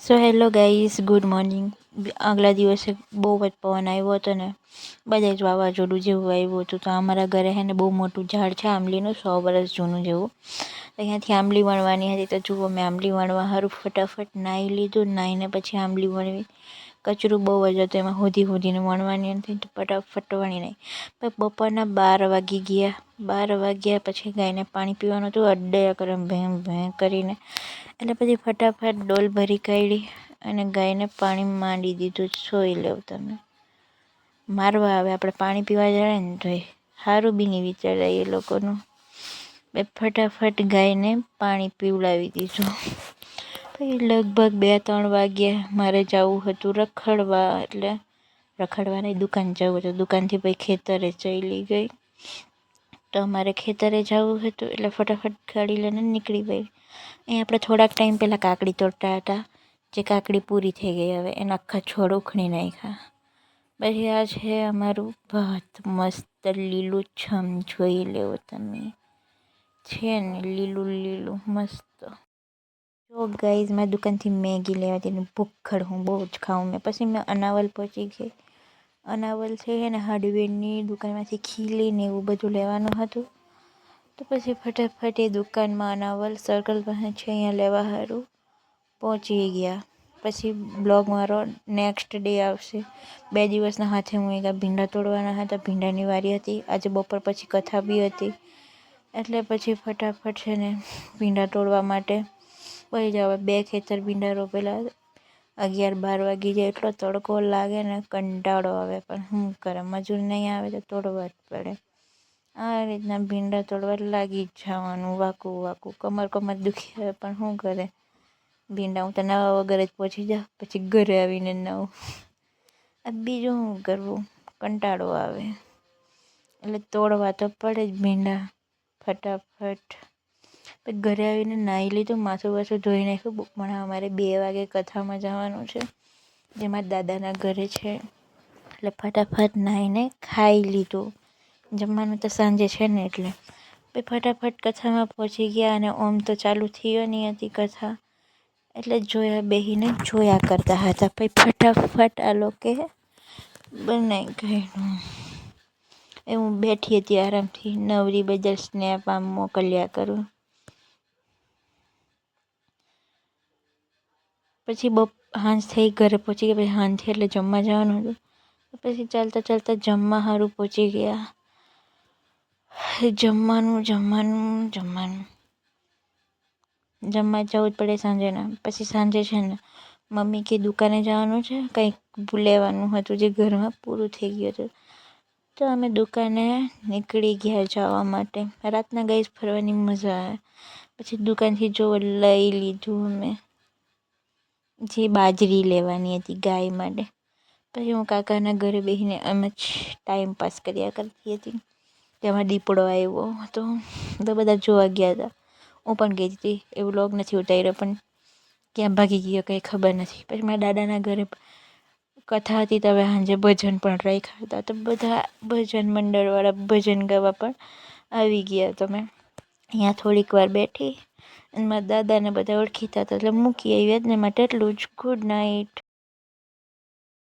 So hello guys, good morning. આગલા દિવસે બહુ જ પવન આવ્યો હતો ને બધે જ વાવાઝોડું જેવું આવ્યું હતું. તો અમારા ઘરે હે ને બહુ મોટું ઝાડ છે આંબલીનું, 100 વર્ષ જૂનું જેવું. તો અહીંયાથી આંબલી વણવાની હતી. તો જુઓ, મેં આંબલી વણવા સારું ફટાફટ નાહી લીધું. નાહીને પછી આંબલી વણવી. કચરું બહુ જ હતું, એમાં હોધીને વણવાની હતી. તો ફટાફટ વણી નહીં. પછી બપોરના 12 વાગી ગયા. 12 વાગ્યા પછી ગાયને પાણી પીવાનું હતું, અડ્ડયા કરે ભેં કરીને. એટલે પછી ફટાફટ ડોલ ભરી કાઢી અને ગાયને પાણી માંડી દીધું. જોઈ લેવ તમે, મારવા આવે આપણે પાણી પીવા જાય ને તો સારું બી નહીં વિચારાય એ લોકોનું. ફટાફટ ગાયને પાણી પીવડાવી દીધું. પછી લગભગ 2-3 વાગ્યા મારે જવું હતું રખડવા. એટલે રખડવાની દુકાન જવું હતું. દુકાનથી પછી ખેતરે ચાલી ગઈ. તો અમારે ખેતરે જવું હતું એટલે ફટાફટ ગાડી લઈને નીકળી ગઈ. અહીં આપણે થોડાક ટાઈમ પહેલાં કાકડી તોડતા હતા, જે કાકડી પૂરી થઈ ગઈ. હવે એના આખા છોડ ઉખડી નાખ્યા. પછી આ છે અમારું ભાત, મસ્ત લીલું છમ. જોઈ લેવો તમે, છે ને લીલું મસ્ત. જો ગાઈઝ, મારી દુકાનથી મેગી લેવા હતી. ભૂખડ હું બહુ જ ખાઉં મેં. પછી મેં અનાવલ પહોંચી ગઈ. અનાવલ છે ને હાર્ડવેરની દુકાનમાંથી ખીલી ને એવું બધું લેવાનું હતું. તો પછી ફટાફટ એ દુકાનમાં અનાવલ સર્કલ પાસે છે અહીંયા લેવા સારું પહોંચી ગયા. પછી બ્લોગ મારો નેક્સ્ટ ડે આવશે. 2 દિવસના હાથે હું એક ભીંડા તોડવાના હતા. ભીંડાની વારી હતી. આજે બપોર પછી કથા બી હતી. એટલે પછી ફટાફટ છે ને ભીંડા તોડવા માટે વહી જાવ. 2 ખેતર ભીંડા રોપેલા. 11-12 વાગી જાય. એટલો તડકો લાગે ને કંટાળો આવે, પણ શું કરે, મજૂર નહીં આવે તો તોડવા જ પડે. આ રીતના ભીંડા તોડવા લાગી જ જવાનું. વાકું કમર દુખી આવે, પણ શું કરે ભીંડા. હું તો નવા વગર જ પહોંચી જાઉં, પછી ઘરે આવીને નાવું. આ બીજું શું કરવું, કંટાળો આવે. એટલે તોડવા તો પડે જ ભીંડા ફટાફટ. પછી ઘરે આવીને નાહી લીધું, માથું ધોઈ નાખ્યું. પણ અમારે 2 વાગે કથામાં જવાનું છે, જે મારા દાદાના ઘરે છે. એટલે ફટાફટ નાહીને ખાઈ લીધું. જમવાનું તો સાંજે છે ને, એટલે પછી ફટાફટ કથામાં પહોંચી ગયા. અને ઓમ તો ચાલુ થવાની હતી કથા, એટલે બેસીને જોયા કરતા હતા. પછી ફટાફટ આ લોકોએ બનાવી કાઢ્યું. એ હું બેઠી હતી આરામથી, નવરી બજાર સ્નેપ આમ મોકલ્યા કરું. પછી હાંજ થઈ, ઘરે પહોંચી ગયા. પછી હાંજ થઈ એટલે જમવા જવાનું હતું. પછી ચાલતા જમવા સારું પહોંચી ગયા. જમવા જવું જ પડે સાંજેના. પછી સાંજે છે ને મમ્મી કે દુકાને જવાનું છે, કંઈક લેવાનું હતું જે ઘરમાં પૂરું થઈ ગયું હતું. તો અમે દુકાને નીકળી ગયા જવા માટે. રાતના ગાઈસ ફરવાની મજા આવે. પછી દુકાનથી લઈ લીધું અમે, જે બાજરી લેવાની હતી ગાય માટે. પછી હું કાકાના ઘરે બેસીને એમ જ ટાઈમ પાસ કર્યા કરતી હતી. તેમાં દીપડો આવ્યો હતો, તો બધા જોવા ગયા હતા. હું પણ ગઈ હતી. એ વ્લોગ નથી ઉતાર્યો, પણ ક્યાં ભાગી ગયો કંઈ ખબર નથી. પછી મારા દાદાના ઘરે કથા હતી, તો હવે સાંજે ભજન પણ રાખ્યા હતા. તો બધા ભજન મંડળવાળા ભજન ગાવા પણ આવી ગયા. તો મેં અહીંયા થોડીક વાર બેઠી અને મારા દાદાને બધા ઓળખીતા હતા, એટલે મૂકી આવ્યા જ ને માટે એટલું જ. Good night.